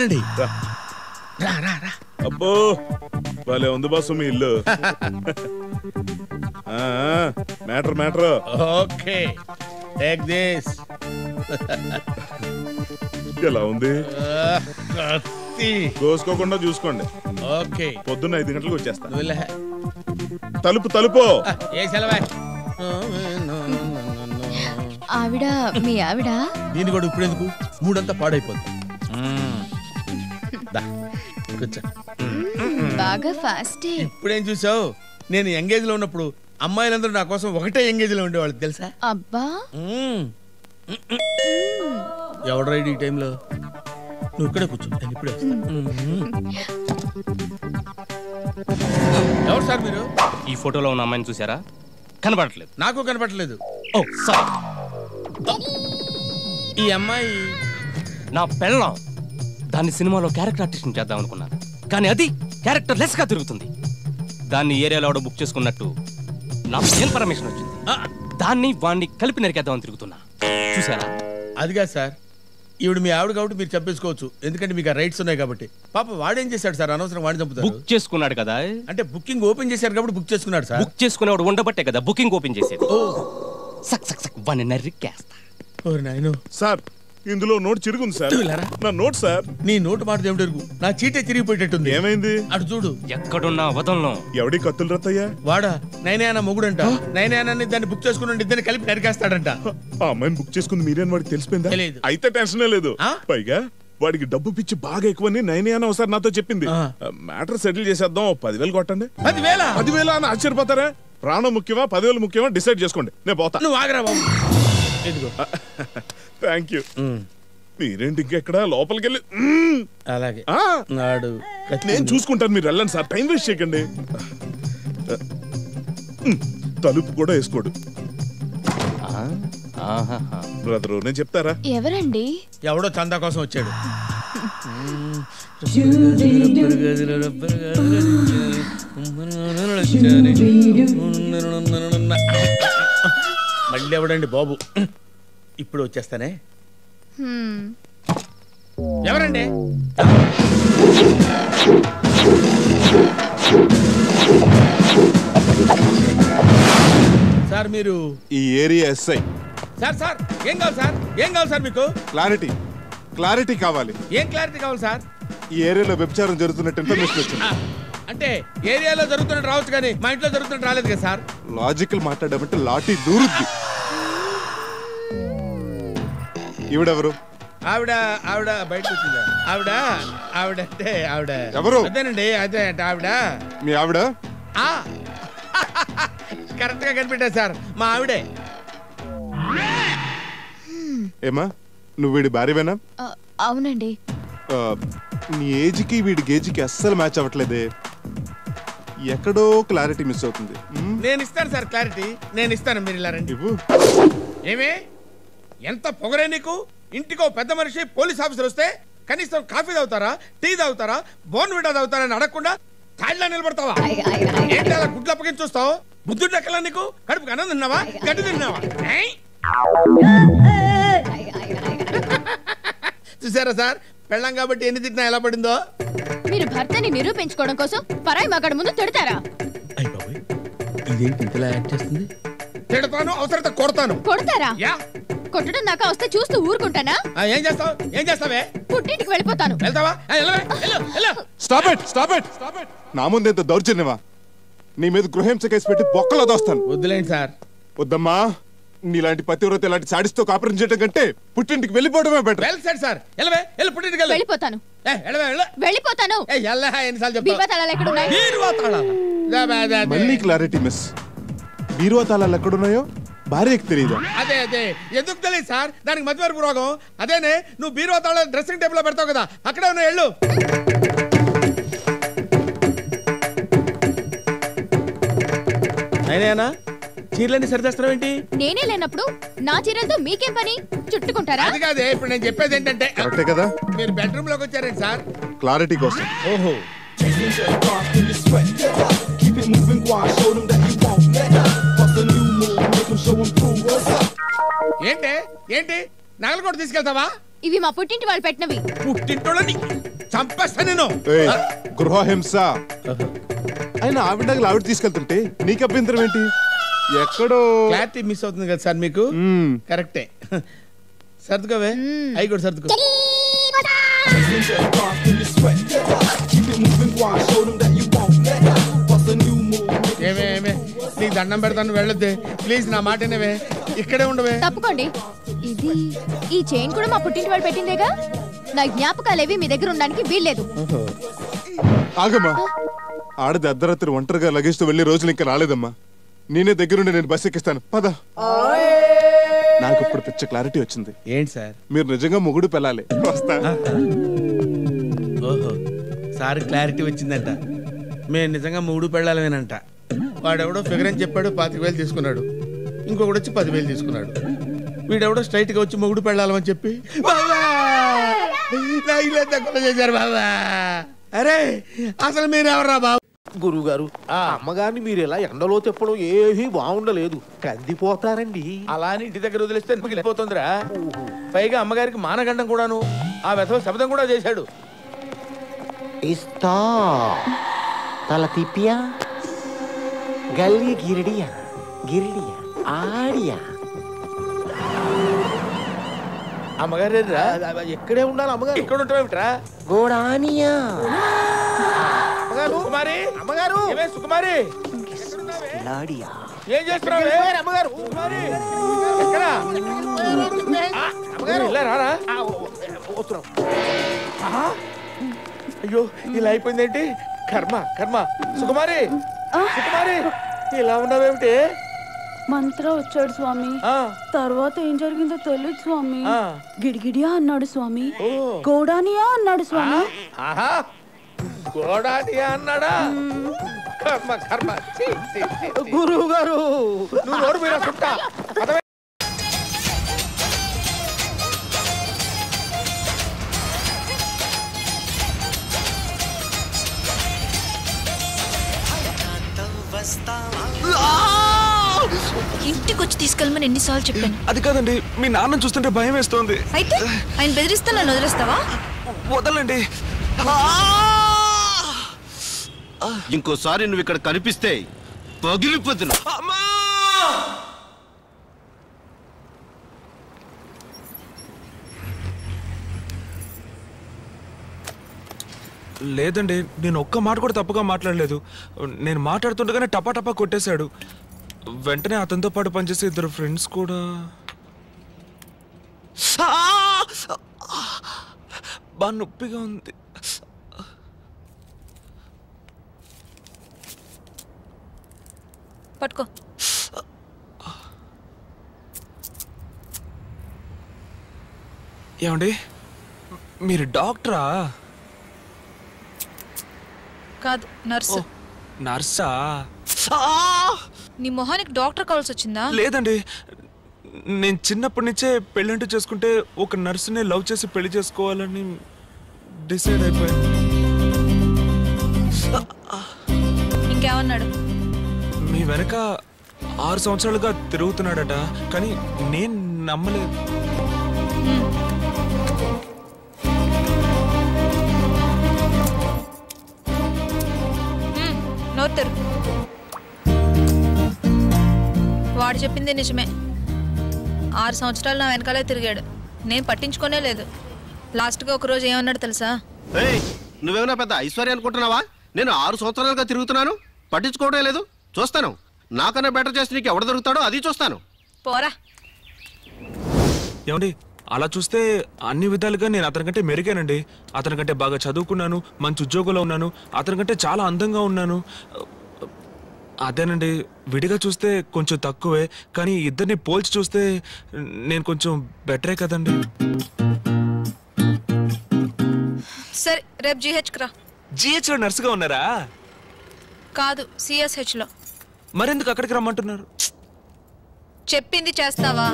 రండి. అబ్బో భలే ఉంది బాసు మీ ఇల్లు. Matter okay take this. ఎలా ఉంది? కోసుకోకుండా చూసుకోండి. ఓకే పొద్దున్న 5 గంటలకు వచ్చేస్తా. తలుపు ఏ సెలవే. ఆవిడ మీ ఆవిడ? దీని కూడా ఇప్పుడు ఎందుకు, మూడంతా పాడైపోద్ది. కూర్చో. బాగా ఫాస్ట్. ఇప్పుడేం చూసావు, నేను ఎంగేజ్ లో ఉన్నప్పుడు అమ్మాయిలందరూ నా కోసం ఒకటే ఎంగేజ్ లో ఉండేవాళ్ళు తెలుసా? అబ్బా ఎవడు రైడ్ ఈ టైంలో? నువ్వు ఇక్కడే కూర్చో, నేను ఇప్పుడే. ఎవరు సార్ మీరు? ఈ ఫోటోలో ఉన్న అమ్మాయిని చూసారా? కనబడట్లేదు. నాకు కనబడట్లేదు. ఓ సారీ. ఈ అమ్మాయి నా పెళ్ళం. దాన్ని సినిమాలో క్యారెక్టర్ ఆర్టిస్ట్ చేద్దాం అనుకున్నాను, కానీ అది క్యారెక్టర్ లెస్ గా తిరుగుతుంది. దాన్ని ఏరియాలో ఎవడో బుక్ చేసుకున్నట్టు నాకు ఇన్ఫర్మేషన్ వచ్చింది. దాన్ని వాడిని కలిపి నరికేద్దామని తిరుగుతున్నా. చూసారా? అదిగా సార్, ఈవిడ మీ ఆవిడ కాబట్టి మీరు చంపేసుకోవచ్చు, ఎందుకంటే మీకు ఆ రైట్స్ ఉన్నాయి కాబట్టి. పాప వాడేం చేశాడు సార్? అనవసరం వాడిని చంపుతారు. బుక్ చేసుకున్నాడు కదా. అంటే బుకింగ్ ఓపెన్ చేశారు కాబట్టి బుక్ చేసుకున్నాడు సార్. బుక్ చేసుకునేవాడు ఉండబట్టే కదా బుకింగ్ ఓపెన్ చేసేది. సక్ సక్ సక్ వాడిని నరికేస్తా. సార్ ఇందులో నోట్ చిరుగుంది సార్. నా నోట్ సార్. నీ నోటు మాట దేవుడు, నా చీటే చిరిగిపోయేటట్టుంది. ఏమైంది? అటు చూడు. ఎక్కడున్నా వదలను. ఎవడి కత్తులు రత్తయ్యా? వాడా నైనా మొగుడంట. నైనాన్ని దాన్ని బుక్ చేసుకుని ఇద్దరిని కలిపి నరికేస్తాడంట. ఆ అమ్మాయిని బుక్ చేసుకుని మీరే వాడికి తెలిసిపోయిందా? తెలియదు. అయితే టెన్షనే లేదు. పైగా వాడికి డబ్బు పిచ్చి బాగా ఎక్కువని నైనా ఒకసారి నాతో చెప్పింది. మ్యాటర్ సెటిల్ చేసేద్దాం, 10,000 కొట్టండి. 10,000 అని ఆశ్చర్యపోతారా? ప్రాణం ముఖ్యమా 10,000 ముఖ్యమా డిసైడ్ చేసుకోండి, నేను పోతా. నువ్వు ఆగరా బాబు. Thank you. మీరేంటి ఇంకెక్కడ లోపలికి వెళ్ళి? అలాగే నేను చూసుకుంటాను, మీరు వెళ్ళండి సార్, టైం వేస్ట్ చేయకండి. తలుపు కూడా వేసుకోడు. బ్రదరు నేను చెప్తారా? ఎవరండి? ఎవడో చందా కోసం వచ్చాడు. మళ్ళీ ఎవడండి బాబు? ఇప్పుడు వచ్చేస్తానే. ఎవరండి? సార్ మీరు ఈ ఏరియా ఎస్ఐ. సార్ సార్ ఏం కావాలి సార్? ఏం కావాలి సార్ మీకు? క్లారిటీ కావాలి. ఏం క్లారిటీ కావాలి సార్? ఈ ఏరియాలో వ్యభిచారం జరుగుతున్నట్టు ఇన్ఫర్మేషన్ వచ్చింది. అంటే ఏరియాలో జరుగుతున్నట్టు రావచ్చు, కానీ మా ఇంట్లో జరుగుతున్నట్టు రాలేదు కదా సార్. లాజికల్ మాట్లాడమంటే లాఠీ దూరుద్ది. ఈవిడెవరు? ఆవిడ బయటకు వచ్చిందా? ఆవిడ అంటే ఆవిడ ఎవరు? అదేనండి, అదే అంటే ఆవిడ. మీ ఆవిడ? కరెక్ట్ గా కనిపెట్టా సార్, మా ఆవిడే. ఏమా నువ్వు వీడి భార్యవేనా? అవునండి. నీ ఏజ్కి వీడి గేజ్కి అస్సలు మ్యాచ్ అవ్వట్లేదే. ఎక్కడో క్లారిటీ మిస్ అవుతుంది. నేను ఇస్తాను సార్ క్లారిటీ, నేను ఇస్తాను, మీరు ఇలా రండి. ఏమే ఎంత పొగరే నీకు? ఇంటికో పెద్ద మనిషి పోలీస్ ఆఫీసర్ వస్తే కనీసం కాఫీ తాగుతారా, టీ తాగుతారా, బోర్న్విటా తాగుతారా అని అడగకుండా కాళ్ళ నిలబడతావా? ఏంటి అలా గుడ్లు అప్పగించి చూస్తావు? బుద్ధుడు ఎక్కలా నీకు? కడుపుకి అన్నం తిన్నావా, గడ్డి తిన్నావా? చూసారా సార్, పెళ్ళం కాబట్టి ఎన్ని తిట్టినా ఎలా పడిందో. మీరు భర్తని నిరూపించుకోవడం కోసం పరాయి మగాడి ముందు తిడతారా? ఇదేంటి ఇంతలా యాక్ట్ చేస్తుంది? తిడతాను, అవసరత కొడతాను. కొడతారా? యా. కొట్టడం దాకా వస్తే చూస్తూ ఊరుకుంటానా? ఏం చేస్తావు? ఏం చేస్తావే? పుట్టింటికి వెళ్ళిపోతాను. వెళ్తావా? Stop it. నా ముందు ఎంత దౌర్జన్యమా? నీ మీద గృహహింస కేసు పెట్టి బొక్కలో దోస్తాను. వద్దులేండి సార్. వద్దమ్మా, నీలాంటి పతివ్రత ఇలాంటి సాడిస్తో కాపురం చేయడం కంటే పుట్టింటికి వెళ్ళిపోవడమే బెటర్. Well said sir. పుట్టింటికి వెళ్ళిపోతాను. వెళ్ళిపోతాను. మళ్ళీ క్లారిటీ మిస్. బీరువా తాళాలు ఎక్కడున్నాయో భార్యకి తెలియదా? అదే ఎందుకు తెలియదు సార్? దానికి మధ్యవరపు రోగం. అదేనే నువ్వు బీరువా తాళాలు డ్రెస్సింగ్ టేబుల్ లో పెడతావు కదా, అక్కడే ఉన్నాయి. వెళ్ళు. అయినా చీరలన్నీ సరిదేస్తావు ఏంటి? నేనే లేనప్పుడు నా చీరలతో మీకేం పని? చుట్టుకుంటారా? అది కాదే, ఇప్పుడు నేను చెప్పేది ఏంటంటే కరెక్టే కదా, మీరు బెడ్రూమ్ లోకి వచ్చారండి సార్ క్లారిటీ కోసం. ఓహో, ఏంటి ఏంటి నగలు కూడా తీసుకెళ్తావా? ఇవి మా పుట్టింటి వాళ్ళు పెట్టినవి. పుట్టింటోళ్ళని చంపేస్తా నేను. గృహహింస అయినా ఆవిడ నగలు ఆవిడ తీసుకెళ్తుంటే నీకు అభ్యంతరం ఏంటి? ఎక్కడో క్లారిటీ మిస్ అవుతుంది కదా సార్ మీకు. కరెక్టే. సర్దుకోవే అవి కూడా సర్దుకో. ఏమే ఏమే నీకు దండం పెడతాను వెళ్ళొద్దే ప్లీజ్, నా మాట వినవే, ఇక్కడే ఉండవే. తప్పుకోండి. ఇది ఈ చైన్ కూడా మా పుట్టింటి వాళ్ళు పెట్టిందేగా. నా జ్ఞాపకాలేవి మీ దగ్గర ఉండడానికి వీల్లేదు. ఆగమ్మా, ఆడది అర్ధరాత్రి ఒంటరిగా లగేజ్ తో వెళ్లే రోజులు ఇంకా రాలేదమ్మా. నేనే దగ్గరుండి నేను బస్ ఎక్కిస్తాను పద. నాకు ఇప్పుడు పిచ్చ క్లారిటీ వచ్చింది. ఏంటి సార్? మీరు నిజంగా మొగుడు పెళ్ళాలి. వస్తా. ఓహో, సార్ క్లారిటీ వచ్చిందంట. మేము నిజంగా మూడు పెళ్ళాలమేనంట. వాడెవడో ఫిగర్ అని చెప్పాడు, 25,000 తీసుకున్నాడు. ఇంకొకటి వచ్చి 10,000 తీసుకున్నాడు. వీడెవడో స్ట్రైట్ గా వచ్చి మొగుడు పెళ్ళాలని చెప్పి చేశారు బాబా. అరే అసలు మీరెవరా బాబు? గురువు గారు, అమ్మగారిని మీరు ఇలా ఎండలో తిప్పడం ఏమీ బాగుండలేదు, కందిపోతారండి. అలా అని ఇంటి దగ్గర వదిలేస్తే వెళ్ళిపోతుందిరా. పైగా అమ్మగారికి మానగండం కూడాను, ఆ వెధవ శబ్దం కూడా చేశాడు. ఇస్తా తల తిప్పియా గల్లీ గిరిడియా గిరిడియా ఆడియా. అమ్మగారు ఎక్కడే ఉండాలి అమ్మగారు? ఎక్కడ ఉంటావేమిట్రా? గోడానియా. సుకుమారి, అమ్మగారు, ఏమే సుకుమారి, లాడియా. ఏం చేస్తున్నావు అమ్మగారు? ఎక్కడ? ఇలా రారా. అయ్యో ఇలా అయిపోయిందేంటి? కర్మ కర్మ. సుకుమారి, సుకుమారి, ఇలా ఉన్నావేమిటి? మంత్ర వచ్చాడు స్వామి. తర్వాత ఏం జరిగిందో తెలియదు స్వామి. గిడిగిడియా అన్నాడు స్వామి. గోడానియా అన్నాడు స్వామి. గోడానియా అన్నాడా? కర్మ కర్మ. గురువు గారు, నువ్వు నోరు మీద చుట్టా. ఇంటికి వచ్చి తీసుకెళ్ళమని ఎన్నిసార్లు చెప్పాను. అది కాదండి, మీ నాన్న చూస్తుంటే భయం వేస్తోంది. అయితే ఆయన బెదిరిస్తే నన్ను వదిలేస్తావా? వదలండి. ఇంకోసారి నువ్వు ఇక్కడ కనిపిస్తే పగిలిపోతున్నా. లేదండి, నేను ఒక్క మాట కూడా తప్పుగా మాట్లాడలేదు. నేను మాట్లాడుతుండగానే టపా టపా కొట్టేశాడు. వెంటనే అతనితో పాటు పనిచేసే 2 ఫ్రెండ్స్ కూడా. బాగా నొప్పిగా ఉంది. పట్టుకో. ఏమండి, మీరు డాక్టరా? కాదు, నర్సు. నర్సా? నీ మొహానికి డాక్టర్ కావాల్సి వచ్చిందా? లేదండి, నేను చిన్నప్పటి నుంచే పెళ్ళంటూ చేసుకుంటే ఒక నర్సునే లవ్ చేసి పెళ్లి చేసుకోవాలని డిసైడ్ అయిపోయాను. ఇంకేమన్నాడు? మీ వెనక 6 సంవత్సరాలుగా తిరుగుతున్నాడట, కానీ నేను నమ్మలేదు. నోరు. వాడు చెప్పింది నిజమే. 6 సంవత్సరాలు నా వెనకాలే తిరిగాడు, నేను పట్టించుకోనే లేదు. లాస్ట్గా ఒకరోజు ఏమన్నాడు తెలుసా? నువ్వేమన్నా పెద్ద ఐశ్వర్య అనుకుంటున్నావా? నేను 6 సంవత్సరాలుగా తిరుగుతున్నాను, పట్టించుకోవడం లేదు. చూస్తాను, నాకన్నా బెటర్ చేసి నీకు ఎవడ దొరుకుతాడో అది చూస్తాను. పోరా. ఏమండి, అలా చూస్తే అన్ని విధాలుగా నేను అతనికంటే మెరుగానండి. అతనికంటే బాగా చదువుకున్నాను, మంచి ఉద్యోగంలో ఉన్నాను, అతనికంటే చాలా అందంగా ఉన్నాను. అదేనండి, విడిగా చూస్తే కొంచెం తక్కువే, కానీ ఇద్దరిని పోల్చి చూస్తే నేను కొంచెం బెటరే కదండి. సరే, రేపు GHకి రా. GHలో నర్సుగా ఉన్నారా? కాదు, CSHలో. మరెందుకు అక్కడికి రమ్మంటున్నారు? చెప్పింది చేస్తావా?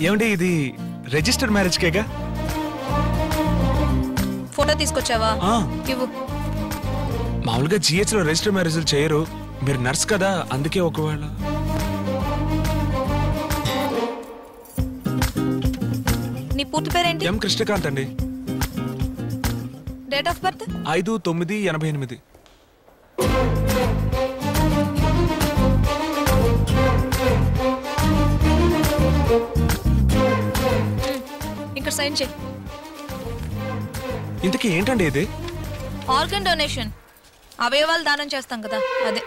ఏమండి, ఇది రిజిస్టర్ మ్యారేజ్ కేగా? ఫోటో తీసుకొచ్చావా? ఇవ్వు. మామూలుగా GH లో రిజిస్టర్ మ్యారేజ్లు చేయరు. మీరు నర్స్ కదా, అందుకే ఒకవేళ. నీ పూర్తి పేరేంటి? ఎం కృష్ణకాంత్ అండి. Date of birth? 5/9/88. ఇక్కడ సైన్ చేయి. ఇంతకీ ఏంటండి ఇది? ఆర్గన్ డొనేషన్, అవయవాలు దానం చేస్తాం కదా అదే.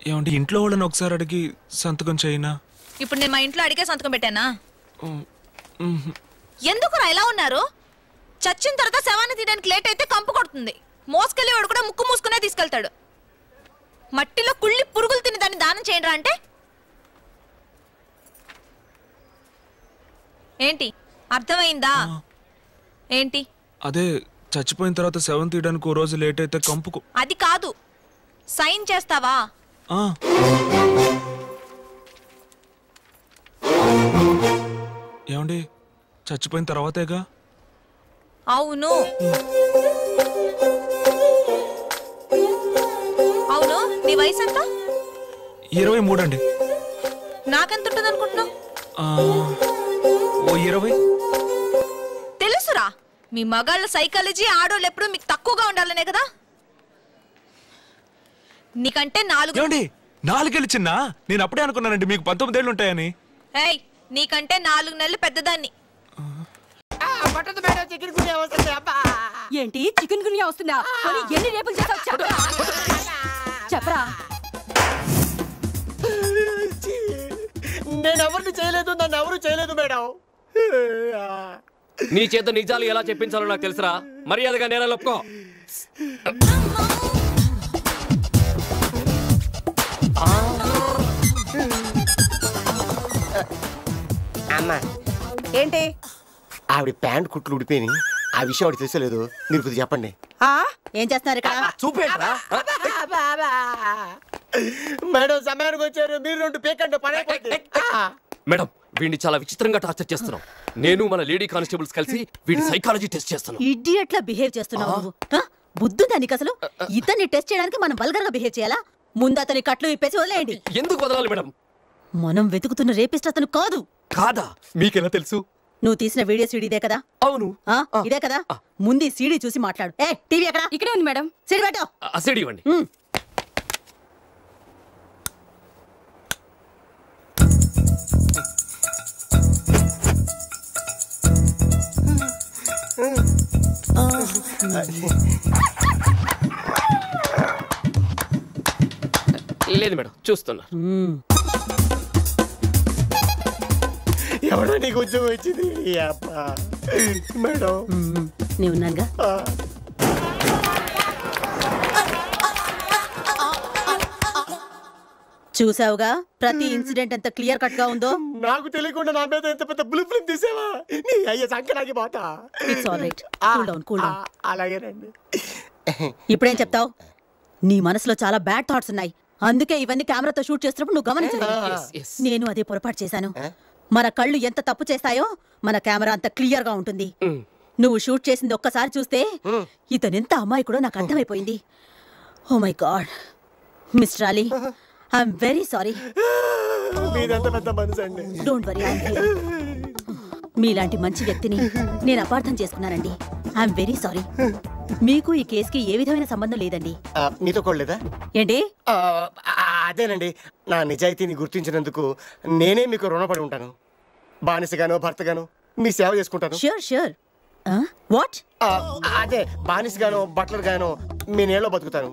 ఏమండి ఇంట్లో వాళ్ళని ఒకసారి అడిగి సంతకం చేయనా? ఇప్పుడు నేను మా ఇంట్లో అడిగే సంతకం పెట్టానా? ఎందుకు ఇలా ఉన్నారు? చచ్చిన తర్వాత శవాన్ని తీయడానికి లేట్ అయితే కంపు కొడుతుంది. మోసుకెళ్ళేవాడు కూడా ముక్కు మూసుకునే తీసుకెళ్తాడు. మట్టిలో కుళ్ళి పురుగులు తిని దాన్ని దానం చేయండి అంటే ఏంటి? అర్థమైందా? ఏంటి అదే చచ్చిపోయిన తర్వాత శవం తీయడానికి ఓ రోజు లేట్ అయితే కంపుకు. అది కాదు, సైన్ చేస్తావా? ఏమండి చచ్చిపోయిన తర్వాతేగా? అవును. అవును, నీ వయసు ఎంత? 23 అండి. నాకెంత ఉంటుంది అనుకుంటున్నావు? ఓ 20. తెలుసురా, మీ మగాళ్ళ సైకాలజీ ఆడోళ్ళు ఎప్పుడు మీకు తక్కువగా ఉండాలనే కదా. నీకంటే 4 చిన్న. నేను అప్పుడే అనుకున్నానండి మీకు 19 ఏళ్ళు ఉంటాయని. ఏయ్, నీకంటే 4 నెలలు పెద్దదాన్ని. ఏంటి చికెన్ గునియా వస్తుందా? ఎన్ని రేపులు చేసావు చెప్పరా? నేను ఎవరిని చేయలేదు, నన్ను ఎవరు చేయలేదు మేడం. నీ చేత నిజాలు ఎలా చెప్పించాలో నాకు తెలుసురా. మర్యాదగా నేరాలు ఒప్పుకో. అమ్మా ఏంటి? ఆవిడ ప్యాంట్ కుట్లు ఉడిపోయి ఆ విషయం ఆవిడ తెలుసలేదు. మీరు కొద్దిగా చెప్పండి. ఏం చేస్తున్నారు ఇక్కడ? చూపేంట్రా మేడం, సమయానికి వచ్చారు. మీరు 2 పేకండి పడైపోయింది. మేడం, వీడిని చాలా విచిత్రంగా టార్చర్ చేస్తున్నాం. నేను మన లేడీ కానిస్టేబుల్స్ కలిసి వీడి సైకాలజీ టెస్ట్ చేస్తున్నాం. ఇడియట్లా బిహేవ్ చేస్తున్నావు నువ్వు. బుద్ధు దానికి అసలు. ఇతన్ని టెస్ట్ చేయడానికి మనం వల్గర్ గా బిహేవ్ చేయాలా? ముందు అతని కట్లు ఇప్పేసి వదిలేయండి. ఎందుకు వదలాలి మేడం? మనం వెతుకుతున్న రేపిస్ట్ అతను కాదు. కాదా? మీకెలా తెలుసు? నువ్వు తీసిన వీడియో సీడీ ఇదే కదా? అవును, ఇదే కదా. ముందు సీడీ చూసి మాట్లాడు. ఏ టీవీ ఎక్కడ? ఇక్కడే ఉంది మేడం. సీడీ పెట్టు. సీడీ ఇవ్వండి. లేదు మేడం, చూస్తున్నా. ఎవడో నీకు ఉద్యోగం ఇచ్చింది మేడం? నీ ఉన్నానుగా. చూసావుగా ప్రతి ఇన్సిడెంట్ ఎంత క్లియర్ కట్ గా ఉందో. నాకు తెలియకుండా నా మీద ఎంత పెద్ద బ్లూ ఫిల్మ్ తీసావా? నీ అయ్యే సంఖ్యలాగి పోతా. It's all right. Cool down, cool down. అలాగేనండి. ఇప్పుడేం చెప్తావు? నీ మనసులో చాలా బ్యాడ్ థాట్స్ ఉన్నాయి. అందుకే ఇవన్నీ కెమెరాతో షూట్ చేస్తున్నప్పుడు నువ్వు గమనించలేదు. నేను అదే పొరపాటు చేశాను. మన కళ్ళు ఎంత తప్పు చేస్తాయో మన కెమెరా అంత క్లియర్ గా ఉంటుంది. నువ్వు షూట్ చేసింది ఒక్కసారి చూస్తే ఇతనెంత అమ్మాయి కూడా నాకు అర్థమైపోయింది. Oh my God mister Ali, I'm very sorry. Don't worry, మీలాంటి మంచి వ్యక్తిని నేను అపార్థం చేసుకున్నానండి. I'm very sorry. మీకు ఈ కేసుకి ఏ విధమైన సంబంధం లేదండి. మీతో కూడలేదా ఏంటి? అదేనండి, నా నిజాయితీని గుర్తించినందుకు నేనే మీకు రుణపడి ఉంటాను. బానిసగానో భర్తగానో మీ సేవ చేసుకుంటాను. Sure sure. వాట్? అదే బానిసగానో బట్లర్ గానో మీ నేలో బతుకుతాను.